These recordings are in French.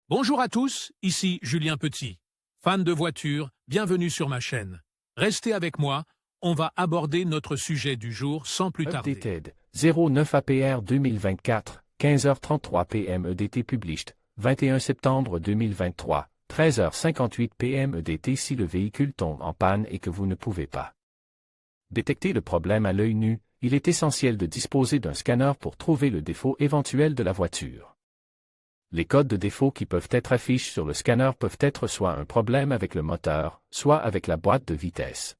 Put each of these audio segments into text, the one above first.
Bonjour à tous, ici Julien Petit. Fan de voitures, bienvenue sur ma chaîne. Restez avec moi, on va aborder notre sujet du jour sans plus tarder. Updated 09 APR 2024, 15h33 PM EDT published, 21 septembre 2023, 13h58 PM EDT si le véhicule tombe en panne et que vous ne pouvez pas détecter le problème à l'œil nu, il est essentiel de disposer d'un scanner pour trouver le défaut éventuel de la voiture. Les codes de défaut qui peuvent être affichés sur le scanner peuvent être soit un problème avec le moteur, soit avec la boîte de vitesse,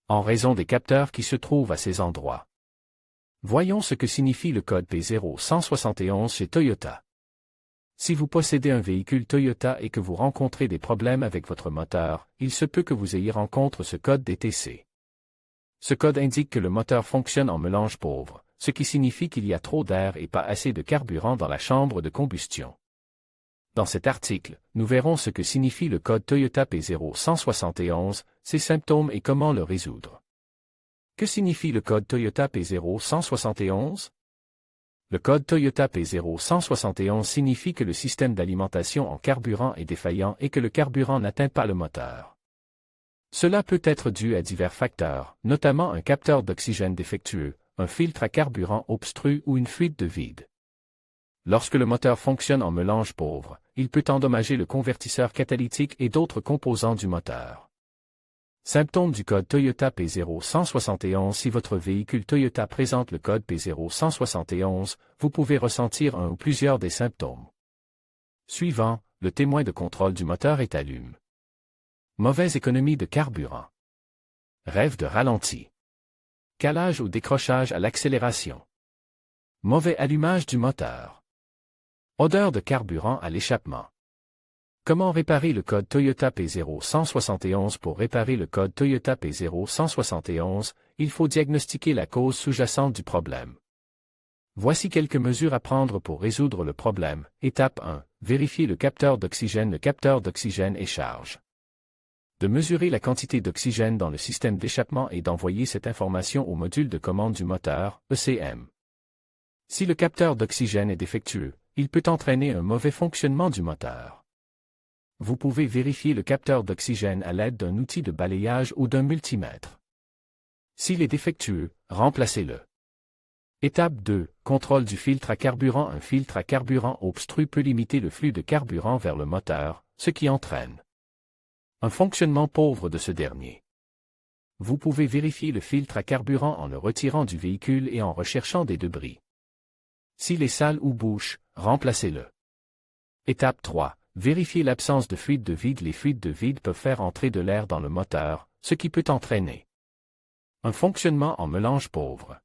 en raison des capteurs qui se trouvent à ces endroits. Voyons ce que signifie le code P0171 chez Toyota. Si vous possédez un véhicule Toyota et que vous rencontrez des problèmes avec votre moteur, il se peut que vous ayez rencontré ce code DTC. Ce code indique que le moteur fonctionne en mélange pauvre, ce qui signifie qu'il y a trop d'air et pas assez de carburant dans la chambre de combustion. Dans cet article, nous verrons ce que signifie le code Toyota P0171, ses symptômes et comment le résoudre. Que signifie le code Toyota P0171? Le code Toyota P0171 signifie que le système d'alimentation en carburant est défaillant et que le carburant n'atteint pas le moteur. Cela peut être dû à divers facteurs, notamment un capteur d'oxygène défectueux, un filtre à carburant obstru ou une fuite de vide. Lorsque le moteur fonctionne en mélange pauvre, il peut endommager le convertisseur catalytique et d'autres composants du moteur. Symptômes du code Toyota P0171. Si votre véhicule Toyota présente le code P0171, vous pouvez ressentir un ou plusieurs des symptômes suivants. Le témoin de contrôle du moteur est allumé. Mauvaise économie de carburant. Rêve de ralenti. Calage ou décrochage à l'accélération. Mauvais allumage du moteur. Odeur de carburant à l'échappement. Comment réparer le code Toyota P0171? Pour réparer le code Toyota P0171, il faut diagnostiquer la cause sous-jacente du problème. Voici quelques mesures à prendre pour résoudre le problème. Étape 1. Vérifier le capteur d'oxygène. Le capteur d'oxygène est charge de mesurer la quantité d'oxygène dans le système d'échappement et d'envoyer cette information au module de commande du moteur, ECM. Si le capteur d'oxygène est défectueux, il peut entraîner un mauvais fonctionnement du moteur. Vous pouvez vérifier le capteur d'oxygène à l'aide d'un outil de balayage ou d'un multimètre. S'il est défectueux, remplacez-le. Étape 2. Contrôle du filtre à carburant. Un filtre à carburant obstru peut limiter le flux de carburant vers le moteur, ce qui entraîne un fonctionnement pauvre de ce dernier. Vous pouvez vérifier le filtre à carburant en le retirant du véhicule et en recherchant des débris. S'il est sale ou bouche, remplacez-le. Étape 3. Vérifier l'absence de fuite de vide. Les fuites de vide peuvent faire entrer de l'air dans le moteur, ce qui peut entraîner un fonctionnement en mélange pauvre.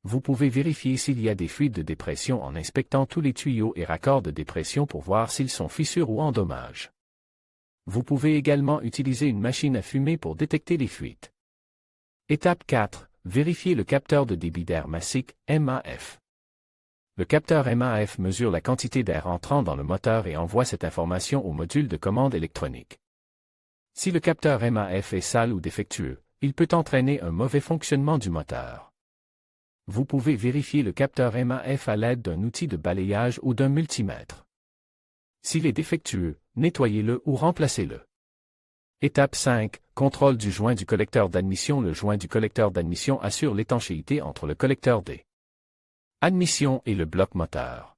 Vous pouvez vérifier s'il y a des fuites de dépression en inspectant tous les tuyaux et raccords de dépression pour voir s'ils sont fissures ou endommagés. Vous pouvez également utiliser une machine à fumer pour détecter les fuites. Étape 4. Vérifier le capteur de débit d'air massique, MAF. Le capteur MAF mesure la quantité d'air entrant dans le moteur et envoie cette information au module de commande électronique. Si le capteur MAF est sale ou défectueux, il peut entraîner un mauvais fonctionnement du moteur. Vous pouvez vérifier le capteur MAF à l'aide d'un outil de balayage ou d'un multimètre. S'il est défectueux, nettoyez-le ou remplacez-le. Étape 5. Contrôle du joint du collecteur d'admission. Le joint du collecteur d'admission assure l'étanchéité entre le collecteur d'admission et le bloc moteur.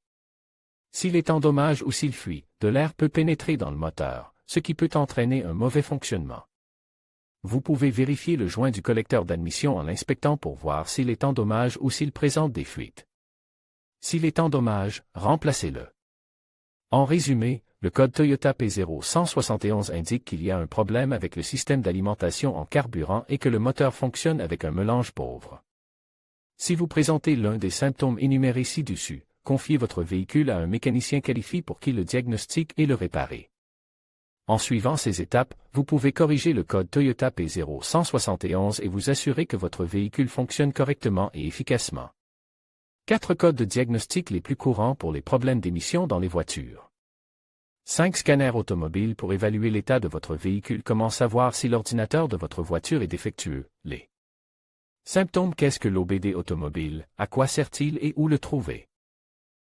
S'il est endommagé ou s'il fuit, de l'air peut pénétrer dans le moteur, ce qui peut entraîner un mauvais fonctionnement. Vous pouvez vérifier le joint du collecteur d'admission en l'inspectant pour voir s'il est endommagé ou s'il présente des fuites. S'il est endommagé, remplacez-le. En résumé, le code Toyota P0171 indique qu'il y a un problème avec le système d'alimentation en carburant et que le moteur fonctionne avec un mélange pauvre. Si vous présentez l'un des symptômes énumérés ci-dessus, confiez votre véhicule à un mécanicien qualifié pour qu'il le diagnostique et le répare. En suivant ces étapes, vous pouvez corriger le code Toyota P0171 et vous assurer que votre véhicule fonctionne correctement et efficacement. 4 codes de diagnostic les plus courants pour les problèmes d'émission dans les voitures. 5 scanners automobiles pour évaluer l'état de votre véhicule. Comment savoir si l'ordinateur de votre voiture est défectueux? Les symptômes. Qu'est-ce que l'OBD automobile? À quoi sert-il et où le trouver?